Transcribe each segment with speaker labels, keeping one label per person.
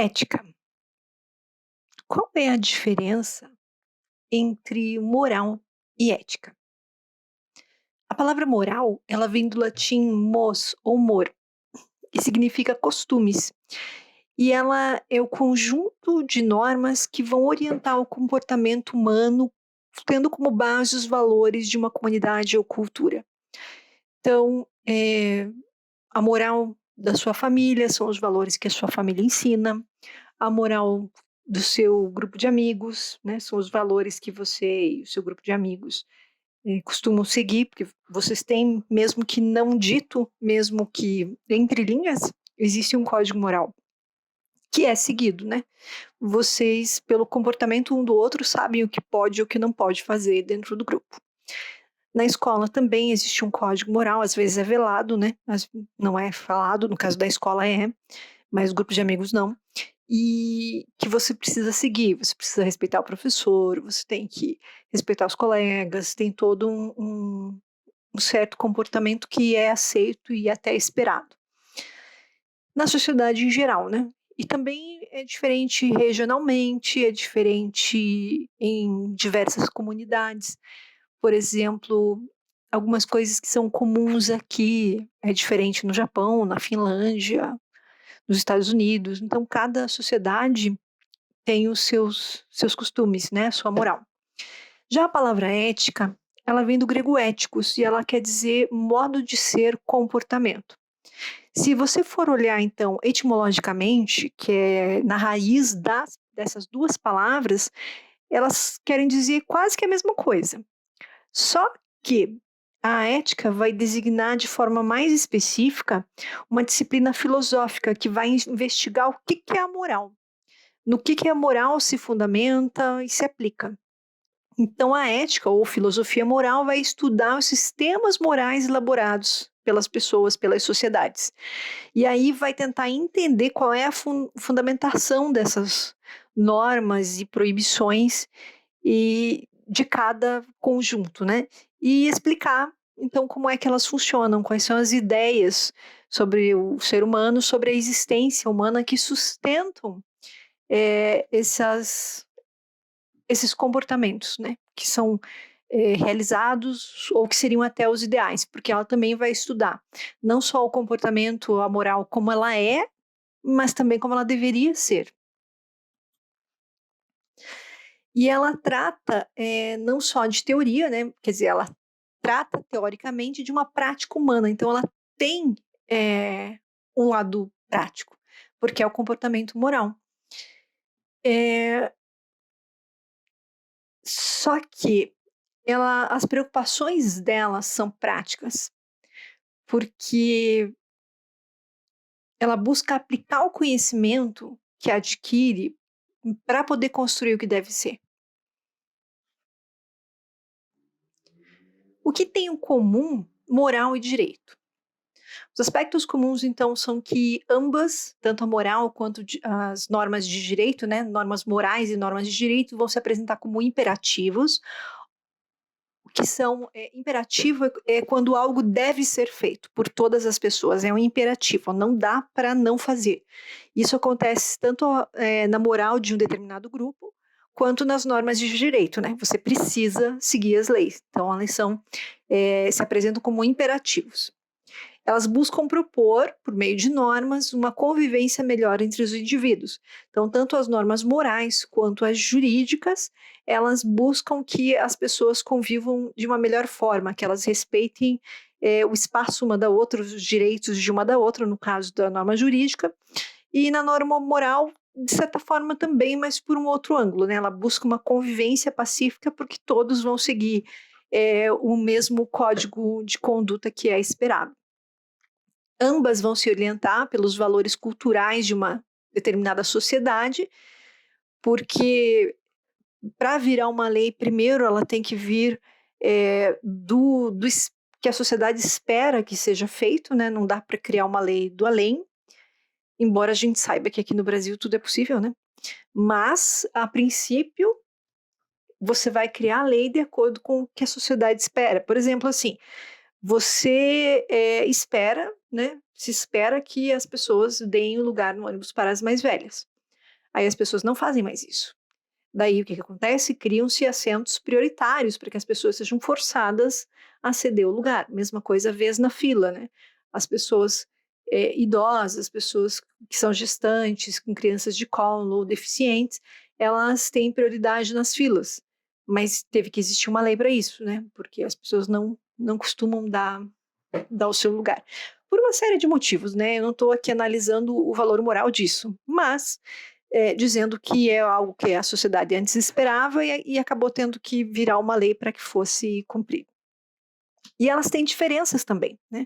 Speaker 1: Ética. Qual é a diferença entre moral e ética? A palavra moral, ela vem do latim mos ou mor, que significa costumes. E ela é o conjunto de normas que vão orientar o comportamento humano, tendo como base os valores de uma comunidade ou cultura. Então, a moral da sua família são os valores que a sua família ensina. A moral do seu grupo de amigos, né, são os valores que você e o seu grupo de amigos, costumam seguir, porque vocês têm, mesmo que não dito, mesmo que entre linhas, existe um código moral que é seguido, né. Vocês, pelo comportamento um do outro, sabem o que pode e o que não pode fazer dentro do grupo. Na escola também existe um código moral, às vezes é velado, né, não é falado, no caso da escola é, mas grupos de amigos não. E que você precisa seguir, você precisa respeitar o professor, você tem que respeitar os colegas, tem todo um certo comportamento que é aceito e até esperado. Na sociedade em geral, né. E também é diferente regionalmente, é diferente em diversas comunidades. Por exemplo, algumas coisas que são comuns aqui, é diferente no Japão, na Finlândia, nos Estados Unidos. Então cada sociedade tem os seus costumes, né, sua moral. Já a palavra ética, ela vem do grego éticos e ela quer dizer modo de ser, comportamento. Se você for olhar então etimologicamente, que é na raiz dessas duas palavras, elas querem dizer quase que a mesma coisa. Só que a ética vai designar de forma mais específica uma disciplina filosófica que vai investigar o que é a moral, no que a moral se fundamenta e se aplica. Então, a ética ou filosofia moral vai estudar os sistemas morais elaborados pelas pessoas, pelas sociedades. E aí vai tentar entender qual é a fundamentação dessas normas e proibições e de cada conjunto, né? E explicar, então, como é que elas funcionam, quais são as ideias sobre o ser humano, sobre a existência humana que sustentam esses comportamentos, né, que são realizados ou que seriam até os ideais, porque ela também vai estudar não só o comportamento, a moral como ela é, mas também como ela deveria ser. E ela trata não só de teoria, né, quer dizer, ela trata teoricamente de uma prática humana, então ela tem um lado prático, porque é o comportamento moral. Só que as preocupações dela são práticas, porque ela busca aplicar o conhecimento que adquire para poder construir o que deve ser. O que tem em comum moral e direito? Os aspectos comuns, então, são que ambas, tanto a moral quanto as normas de direito, né, normas morais e normas de direito, vão se apresentar como imperativos. O que são imperativo é quando algo deve ser feito por todas as pessoas, é um imperativo, não dá para não fazer. Isso acontece tanto na moral de um determinado grupo, quanto nas normas de direito, né? Você precisa seguir as leis. Então, elas se apresentam como imperativos. Elas buscam propor, por meio de normas, uma convivência melhor entre os indivíduos. Então, tanto as normas morais quanto as jurídicas, elas buscam que as pessoas convivam de uma melhor forma, que elas respeitem o espaço uma da outra, os direitos de uma da outra, no caso da norma jurídica, e na norma moral, de certa forma também, mas por um outro ângulo, né? Ela busca uma convivência pacífica porque todos vão seguir o mesmo código de conduta que é esperado. Ambas vão se orientar pelos valores culturais de uma determinada sociedade, porque para virar uma lei, primeiro ela tem que vir do que a sociedade espera que seja feito, né? Não dá para criar uma lei do além, embora a gente saiba que aqui no Brasil tudo é possível, né? Mas, a princípio, você vai criar a lei de acordo com o que a sociedade espera. Por exemplo, assim, você espera, né? Se espera que as pessoas deem o lugar no ônibus para as mais velhas. Aí as pessoas não fazem mais isso. Daí o que acontece? Criam-se assentos prioritários para que as pessoas sejam forçadas a ceder o lugar. Mesma coisa vez na fila, né? As pessoas idosas, pessoas que são gestantes, com crianças de colo ou deficientes, elas têm prioridade nas filas. Mas teve que existir uma lei para isso, né? Porque as pessoas não costumam dar o seu lugar. Por uma série de motivos, né? Eu não estou aqui analisando o valor moral disso, mas dizendo que é algo que a sociedade antes esperava e acabou tendo que virar uma lei para que fosse cumprido. E elas têm diferenças também, né?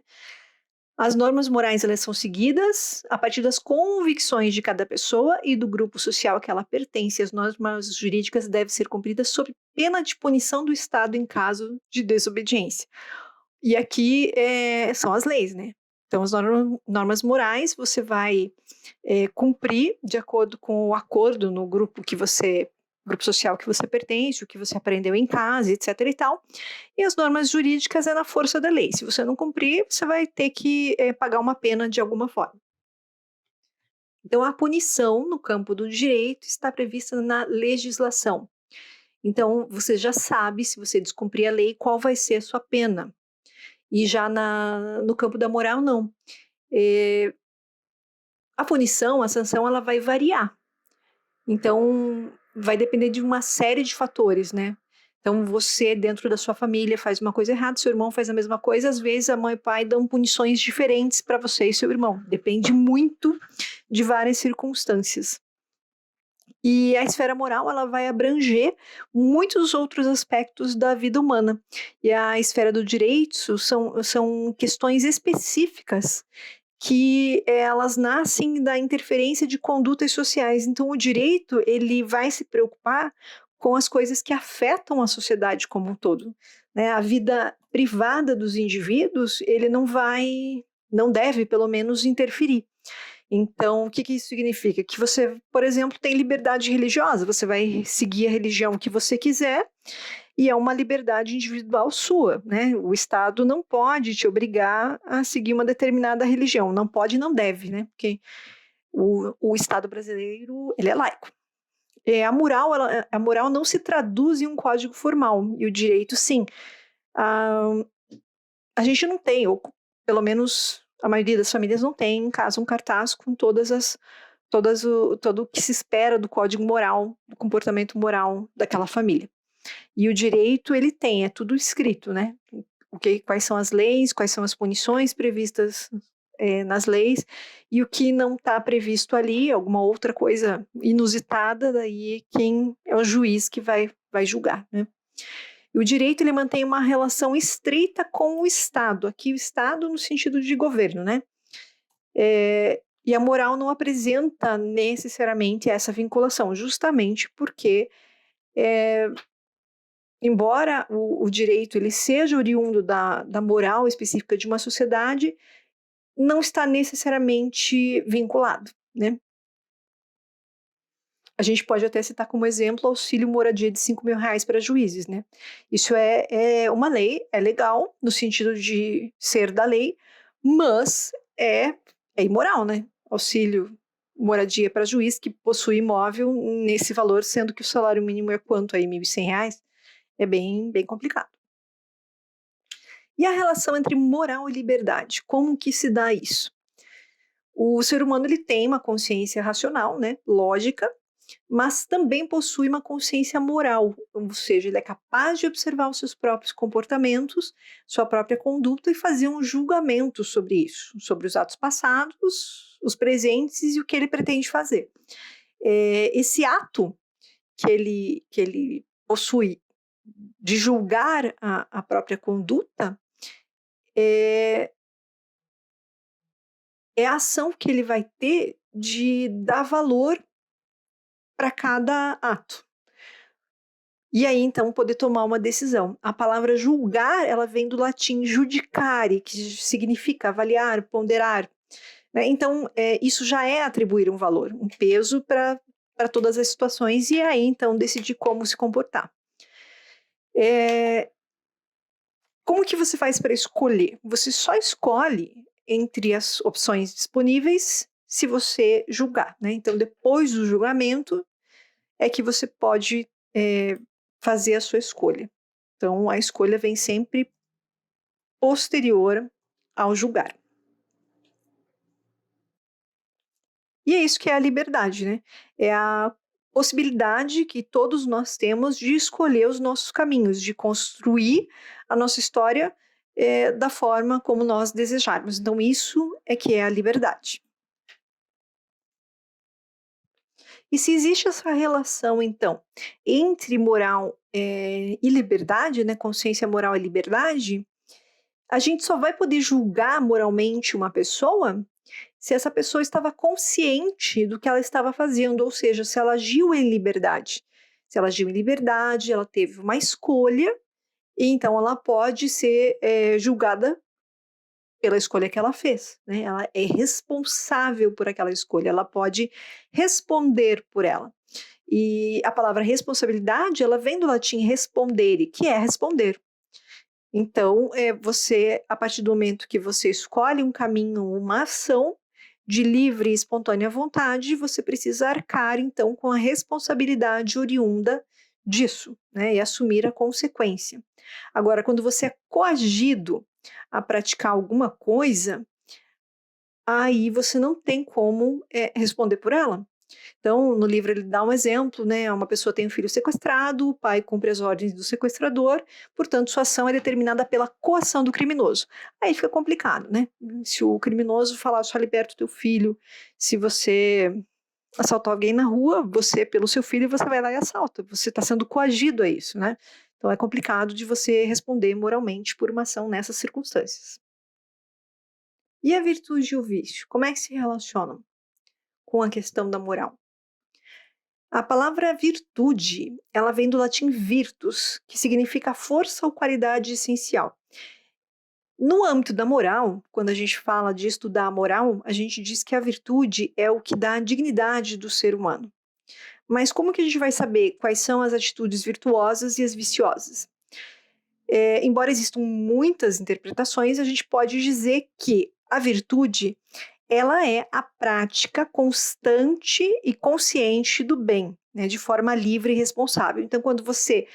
Speaker 1: As normas morais elas são seguidas a partir das convicções de cada pessoa e do grupo social a que ela pertence. As normas jurídicas devem ser cumpridas sob pena de punição do Estado em caso de desobediência. E aqui são as leis, né? Então, as normas morais você vai cumprir de acordo com o acordo no grupo social que você pertence, o que você aprendeu em casa, etc. e tal. E as normas jurídicas é na força da lei. Se você não cumprir, você vai ter que pagar uma pena de alguma forma. Então, a punição no campo do direito está prevista na legislação. Então, você já sabe, se você descumprir a lei, qual vai ser a sua pena. E já no campo da moral, não. A punição, a sanção, ela vai variar. Então, vai depender de uma série de fatores, né? Então, você, dentro da sua família, faz uma coisa errada, seu irmão faz a mesma coisa, às vezes a mãe e o pai dão punições diferentes para você e seu irmão. Depende muito de várias circunstâncias. E a esfera moral, ela vai abranger muitos outros aspectos da vida humana. E a esfera do direito são questões específicas que elas nascem da interferência de condutas sociais. Então, o direito, ele vai se preocupar com as coisas que afetam a sociedade como um todo, né? A vida privada dos indivíduos, ele não deve, pelo menos, interferir. Então, o que isso significa? Que você, por exemplo, tem liberdade religiosa, você vai seguir a religião que você quiser, e é uma liberdade individual sua, né? O Estado não pode te obrigar a seguir uma determinada religião, não pode e não deve, né? Porque o Estado brasileiro, ele é laico. A moral não se traduz em um código formal, e o direito, sim. A gente não tem, ou pelo menos a maioria das famílias não tem em casa um cartaz com todo o que se espera do código moral, do comportamento moral daquela família. E o direito, ele tem, é tudo escrito, né? Quais são as leis, quais são as punições previstas nas leis, e o que não está previsto ali, alguma outra coisa inusitada, daí quem é o juiz que vai julgar, né? E o direito, ele mantém uma relação estreita com o Estado, aqui o Estado no sentido de governo, né? E a moral não apresenta necessariamente essa vinculação, justamente porque embora o direito ele seja oriundo da moral específica de uma sociedade, não está necessariamente vinculado, né? A gente pode até citar como exemplo o auxílio moradia de R$ 5.000 para juízes, né? Isso é uma lei, é legal no sentido de ser da lei, mas é imoral, né? Auxílio moradia para juiz que possui imóvel nesse valor, sendo que o salário mínimo é quanto aí? R$ 1.100? É bem complicado. E a relação entre moral e liberdade? Como que se dá isso? O ser humano ele tem uma consciência racional, né, lógica, mas também possui uma consciência moral, ou seja, ele é capaz de observar os seus próprios comportamentos, sua própria conduta e fazer um julgamento sobre isso, sobre os atos passados, os presentes e o que ele pretende fazer. Esse ato que ele possui de julgar a própria conduta é a ação que ele vai ter de dar valor para cada ato. E aí, então, poder tomar uma decisão. A palavra julgar, ela vem do latim judicare, que significa avaliar, ponderar, né? Então, isso já é atribuir um valor, um peso para todas as situações, e aí, então, decidir como se comportar. Como que você faz para escolher? Você só escolhe entre as opções disponíveis se você julgar, né? Então, depois do julgamento é que você pode fazer a sua escolha. Então, a escolha vem sempre posterior ao julgar. E é isso que é a liberdade, né? É a possibilidade que todos nós temos de escolher os nossos caminhos, de construir a nossa história da forma como nós desejarmos. Então, isso é que é a liberdade. E se existe essa relação, então, entre moral e liberdade, né, consciência moral e liberdade, a gente só vai poder julgar moralmente uma pessoa se essa pessoa estava consciente do que ela estava fazendo, ou seja, se ela agiu em liberdade. Se ela agiu em liberdade, ela teve uma escolha, e então ela pode ser julgada pela escolha que ela fez, né? Ela é responsável por aquela escolha, ela pode responder por ela. E a palavra responsabilidade, ela vem do latim respondere, que é responder. Então, você, a partir do momento que você escolhe um caminho, uma ação de livre e espontânea vontade, você precisa arcar, então, com a responsabilidade oriunda disso, né? E assumir a consequência. Agora, quando você é coagido a praticar alguma coisa, aí você não tem como responder por ela. Então, no livro ele dá um exemplo, né? Uma pessoa tem um filho sequestrado, o pai cumpre as ordens do sequestrador, portanto, sua ação é determinada pela coação do criminoso. Aí fica complicado, né? Se o criminoso falar só liberta o teu filho, se você assaltar alguém na rua, você, pelo seu filho, você vai lá e assalta. Você está sendo coagido a isso, né? Então, é complicado de você responder moralmente por uma ação nessas circunstâncias. E a virtude e o vício? Como é que se relacionam com a questão da moral? A palavra virtude, ela vem do latim virtus, que significa força ou qualidade essencial. No âmbito da moral, quando a gente fala de estudar a moral, a gente diz que a virtude é o que dá a dignidade do ser humano. Mas como que a gente vai saber quais são as atitudes virtuosas e as viciosas? Embora existam muitas interpretações, a gente pode dizer que a virtude ela é a prática constante e consciente do bem, né, de forma livre e responsável. Então, quando você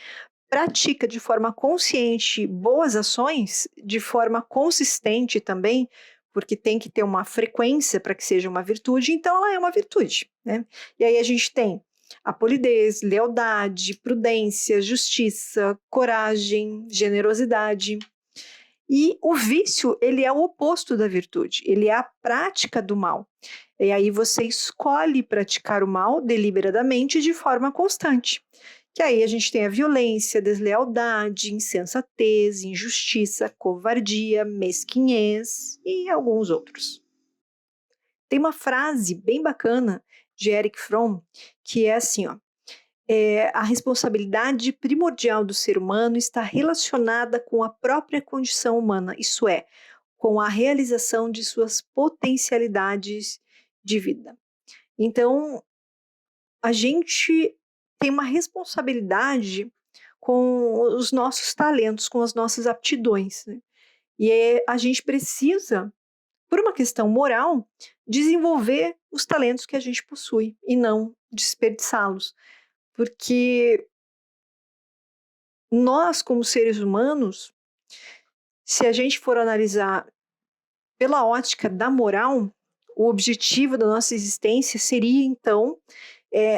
Speaker 1: pratica de forma consciente boas ações, de forma consistente também, porque tem que ter uma frequência para que seja uma virtude, então ela é uma virtude, né? E aí a gente tem a polidez, lealdade, prudência, justiça, coragem, generosidade. E o vício, ele é o oposto da virtude, ele é a prática do mal. E aí você escolhe praticar o mal deliberadamente de forma constante. Que aí a gente tem a violência, deslealdade, insensatez, injustiça, covardia, mesquinhez e alguns outros. Tem uma frase bem bacana de Erich Fromm que é assim, ó. A responsabilidade primordial do ser humano está relacionada com a própria condição humana, isso é, com a realização de suas potencialidades de vida. Então, a gente tem uma responsabilidade com os nossos talentos, com as nossas aptidões, né? E a gente precisa, por uma questão moral, desenvolver os talentos que a gente possui e não desperdiçá-los. Porque nós, como seres humanos, se a gente for analisar pela ótica da moral, o objetivo da nossa existência seria, então,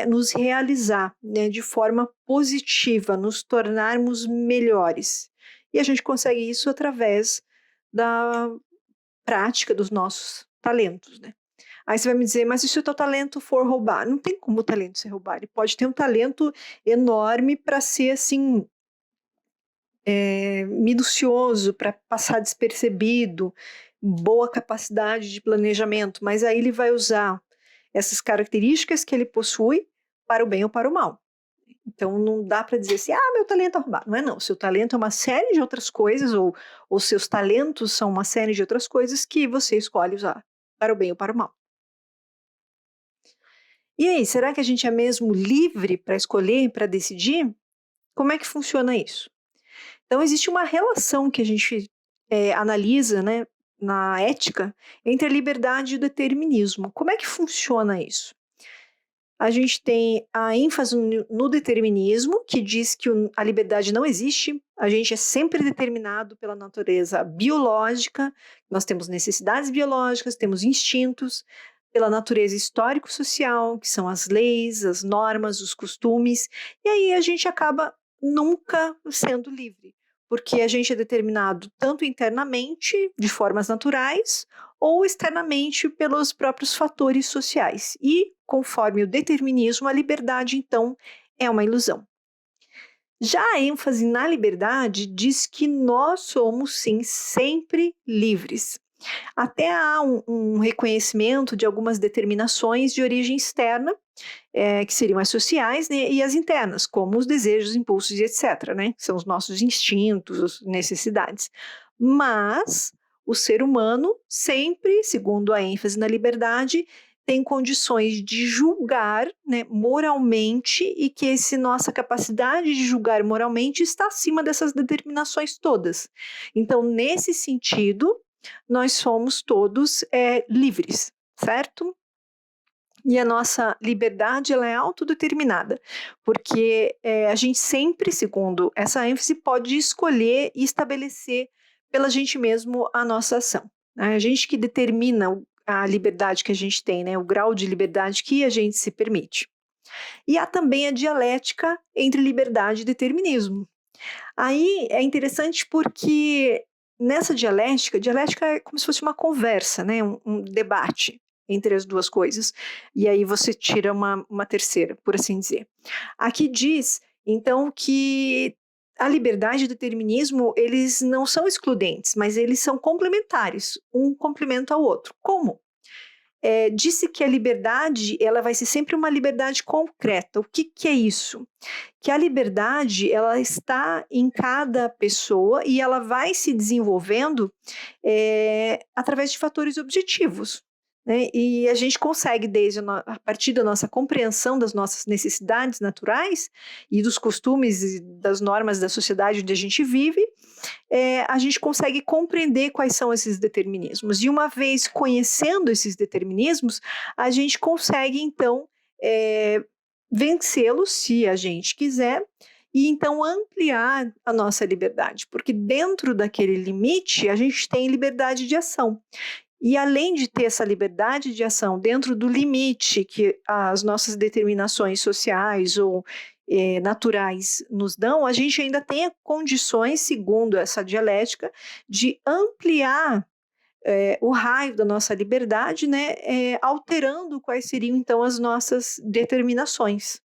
Speaker 1: nos realizar, né, de forma positiva, nos tornarmos melhores. E a gente consegue isso através da prática dos nossos talentos, né? Aí você vai me dizer, mas e se o teu talento for roubar? Não tem como o talento ser roubar. Ele pode ter um talento enorme para ser assim minucioso, para passar despercebido, boa capacidade de planejamento, mas aí ele vai usar essas características que ele possui para o bem ou para o mal. Então não dá para dizer assim, meu talento é roubar. Não é não, seu talento é uma série de outras coisas, ou seus talentos são uma série de outras coisas que você escolhe usar para o bem ou para o mal. E aí, será que a gente é mesmo livre para escolher, para decidir? Como é que funciona isso? Então, existe uma relação que a gente analisa, né, na ética entre a liberdade e o determinismo. Como é que funciona isso? A gente tem a ênfase no determinismo, que diz que a liberdade não existe, a gente é sempre determinado pela natureza biológica, nós temos necessidades biológicas, temos instintos, pela natureza histórico-social, que são as leis, as normas, os costumes, e aí a gente acaba nunca sendo livre, porque a gente é determinado tanto internamente, de formas naturais, ou externamente pelos próprios fatores sociais. E, conforme o determinismo, a liberdade, então, é uma ilusão. Já a ênfase na liberdade diz que nós somos, sim, sempre livres. Até há um reconhecimento de algumas determinações de origem externa, que seriam as sociais, né, e as internas, como os desejos, impulsos e etc., né, que são os nossos instintos, necessidades. Mas o ser humano sempre, segundo a ênfase na liberdade, tem condições de julgar, né, moralmente, e que essa nossa capacidade de julgar moralmente está acima dessas determinações todas. Então, nesse sentido, nós somos todos livres, certo? E a nossa liberdade, ela é autodeterminada, porque a gente sempre, segundo essa ênfase, pode escolher e estabelecer pela gente mesmo a nossa ação, né? A gente que determina a liberdade que a gente tem, né? O grau de liberdade que a gente se permite. E há também a dialética entre liberdade e determinismo. Aí é interessante porque nessa dialética é como se fosse uma conversa, né? Um debate entre as duas coisas. E aí você tira uma terceira, por assim dizer. Aqui diz, então, que a liberdade e o determinismo, eles não são excludentes, mas eles são complementares, um complementa ao outro. Como? Disse que a liberdade, ela vai ser sempre uma liberdade concreta. O que é isso? Que a liberdade, ela está em cada pessoa e ela vai se desenvolvendo através de fatores objetivos, né? E a gente consegue, a partir da nossa compreensão das nossas necessidades naturais e dos costumes e das normas da sociedade onde a gente vive, a gente consegue compreender quais são esses determinismos. E uma vez conhecendo esses determinismos, a gente consegue, então, vencê-los, se a gente quiser, e então ampliar a nossa liberdade, porque dentro daquele limite a gente tem liberdade de ação. E além de ter essa liberdade de ação dentro do limite que as nossas determinações sociais ou naturais nos dão, a gente ainda tem condições, segundo essa dialética, de ampliar o raio da nossa liberdade, né, alterando quais seriam então as nossas determinações,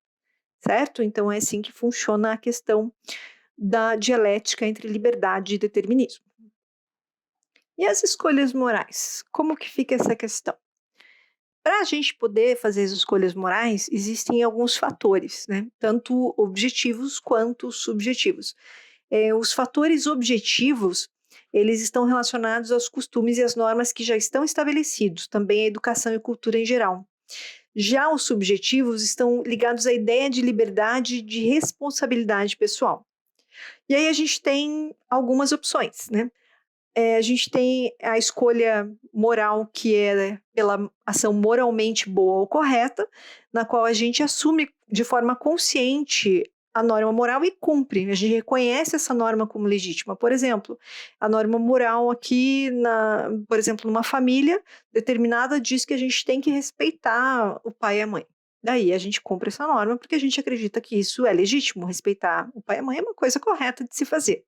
Speaker 1: certo? Então é assim que funciona a questão da dialética entre liberdade e determinismo. E as escolhas morais? Como que fica essa questão? Para a gente poder fazer as escolhas morais, existem alguns fatores, né? Tanto objetivos quanto subjetivos. Os fatores objetivos, eles estão relacionados aos costumes e às normas que já estão estabelecidos, também à educação e cultura em geral. Já os subjetivos estão ligados à ideia de liberdade e de responsabilidade pessoal. E aí a gente tem algumas opções, né? A gente tem a escolha moral, que é pela ação moralmente boa ou correta, na qual a gente assume de forma consciente a norma moral e cumpre. A gente reconhece essa norma como legítima. Por exemplo, a norma moral aqui, por exemplo, numa família determinada, diz que a gente tem que respeitar o pai e a mãe. Daí a gente cumpre essa norma porque a gente acredita que isso é legítimo. Respeitar o pai e a mãe é uma coisa correta de se fazer.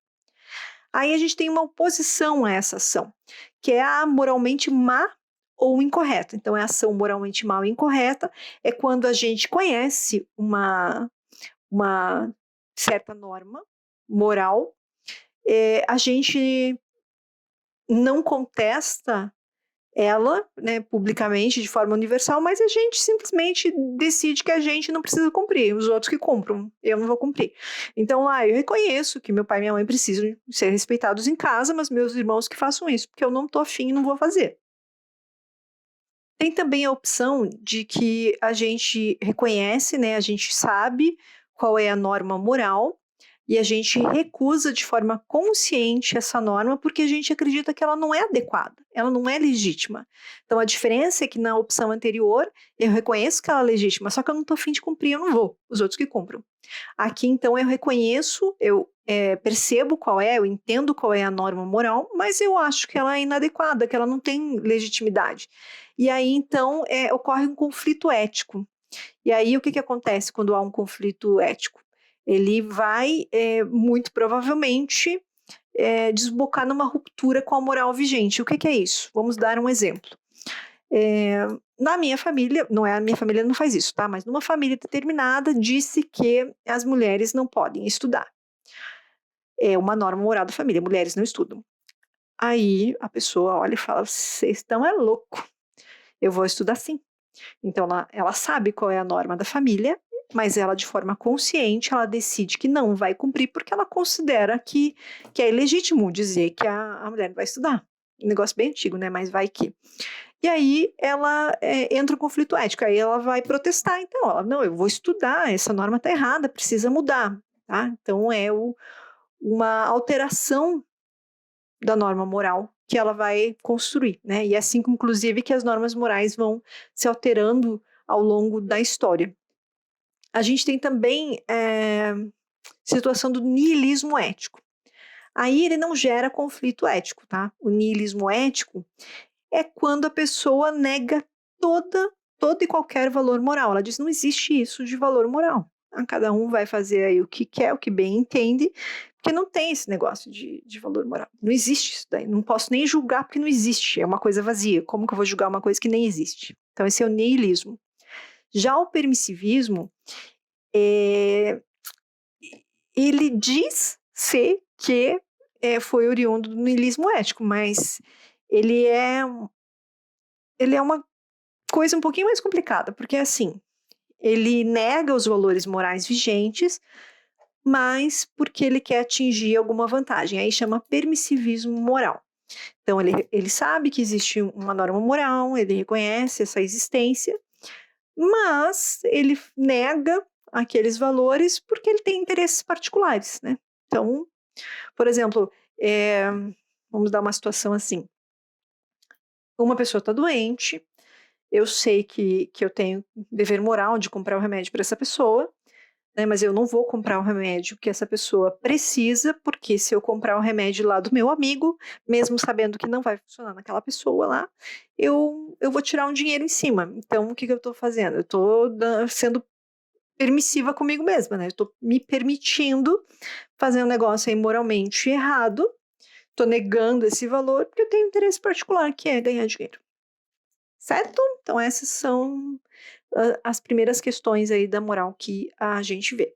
Speaker 1: Aí a gente tem uma oposição a essa ação, que é a moralmente má ou incorreta. Então, é a ação moralmente má ou incorreta, é quando a gente conhece uma certa norma moral, a gente não contesta ela, né, publicamente, de forma universal, mas a gente simplesmente decide que a gente não precisa cumprir, os outros que cumpram, eu não vou cumprir. Então, eu reconheço que meu pai e minha mãe precisam ser respeitados em casa, mas meus irmãos que façam isso, porque eu não estou afim e não vou fazer. Tem também a opção de que a gente reconhece, né, a gente sabe qual é a norma moral, E a gente recusa de forma consciente essa norma porque a gente acredita que ela não é adequada, ela não é legítima. Então a diferença é que na opção anterior eu reconheço que ela é legítima, só que eu não estou afim de cumprir, eu não vou, os outros que cumpram. Aqui então eu reconheço, eu percebo qual é, eu entendo qual é a norma moral, mas eu acho que ela é inadequada, que ela não tem legitimidade. E aí então ocorre um conflito ético. E aí o que, que acontece quando há um conflito ético? Ele vai, muito provavelmente, desbocar numa ruptura com a moral vigente. O que, que é isso? Vamos dar um exemplo. Na minha família, não é a minha família não faz isso, tá? Mas numa família determinada disse que as mulheres não podem estudar. É uma norma moral da família, mulheres não estudam. Aí a pessoa olha e fala: vocês estão é louco, eu vou estudar sim. Então ela sabe qual é a norma da família, mas ela de forma consciente, ela decide que não vai cumprir porque ela considera que é ilegítimo dizer que a mulher não vai estudar. Um negócio bem antigo, né? Mas vai que. E aí ela entra um conflito ético, aí ela vai protestar, então, ela, não, eu vou estudar, essa norma está errada, precisa mudar, tá? Então uma alteração da norma moral que ela vai construir, né? E é assim, inclusive, que as normas morais vão se alterando ao longo da história. A gente tem também situação do niilismo ético. Aí ele não gera conflito ético, tá? O niilismo ético é quando a pessoa nega todo e qualquer valor moral. Ela diz, não existe isso de valor moral. Cada um vai fazer aí o que quer, o que bem entende, porque não tem esse negócio de valor moral. Não existe isso daí. Não posso nem julgar porque não existe. É uma coisa vazia. Como que eu vou julgar uma coisa que nem existe? Então esse é o niilismo. Já o permissivismo, ele diz ser que foi oriundo do niilismo ético, mas ele é uma coisa um pouquinho mais complicada, porque assim, ele nega os valores morais vigentes, mas porque ele quer atingir alguma vantagem. Aí chama permissivismo moral. Então ele sabe que existe uma norma moral, ele reconhece essa existência, mas ele nega aqueles valores porque ele tem interesses particulares, né? Então, por exemplo, vamos dar uma situação assim. Uma pessoa está doente, eu sei que eu tenho dever moral de comprar o remédio para essa pessoa, né, mas eu não vou comprar o remédio que essa pessoa precisa, porque se eu comprar o remédio lá do meu amigo, mesmo sabendo que não vai funcionar naquela pessoa lá, eu vou tirar um dinheiro em cima. Então, o que eu estou fazendo? Eu estou sendo permissiva comigo mesma, né? Eu estou me permitindo fazer um negócio aí moralmente errado, estou negando esse valor porque eu tenho um interesse particular, que é ganhar dinheiro. Certo? Então essas são as primeiras questões aí da moral que a gente vê.